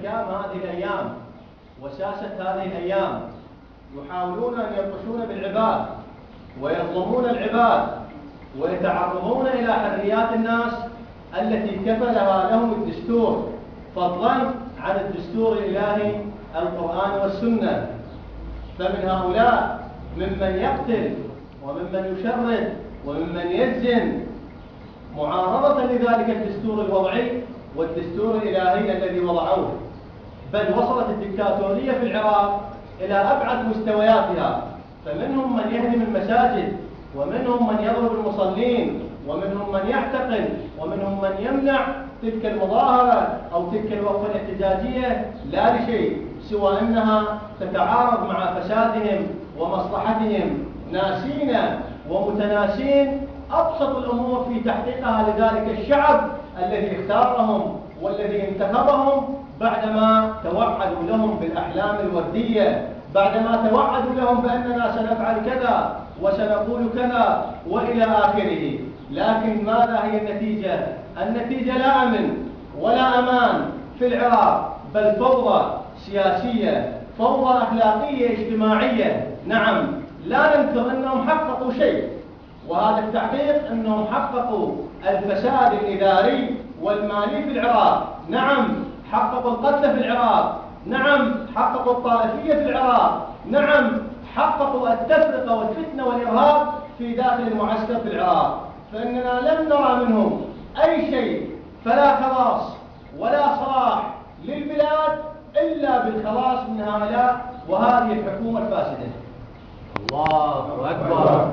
حكام هذه الأيام وساسة هذه الأيام يحاولون أن يبطشون بالعباد ويظلمون العباد ويتعرضون إلى حريات الناس التي كفلها لهم الدستور، فضلا عن الدستور الإلهي القرآن والسنة. فمن هؤلاء ممن يقتل وممن يشرد وممن يزن معارضة لذلك الدستور الوضعي والدستور الإلهي الذي وضعوه. بل وصلت الدكتاتورية في العراق إلى أبعد مستوياتها، فمنهم من يهدم المساجد، ومنهم من يضرب المصلين، ومنهم من يعتقل، ومنهم من يمنع تلك المظاهرة أو تلك الوقفة الاحتجاجية لا لشيء سوى أنها تتعارض مع فسادهم ومصلحتهم، ناسين ومتناسين أبسط الأمور في تحقيقها لذلك الشعب الذي اختارهم والذي انتخبهم، بعدما توعدوا لهم بالأحلام الوردية، بعدما توعدوا لهم بأننا سنفعل كذا وسنقول كذا وإلى آخره. لكن ماذا هي النتيجة؟ النتيجة لا أمن ولا أمان في العراق، بل فوضى سياسية، فوضى أخلاقية اجتماعية. نعم، لا ننكر أنهم حققوا شيء، وهذا التحقيق أنهم حققوا الفساد الإداري والمالي في العراق. نعم، حققوا القتل في العراق. نعم، حققوا الطائفية في العراق. نعم، حققوا التفرقة والفتنة والإرهاب في داخل المعسكر في العراق. فإننا لم نرى منهم أي شيء، فلا خلاص ولا صلاح للبلاد إلا بالخلاص من هؤلاء وهذه الحكومة الفاسدة. الله أكبر.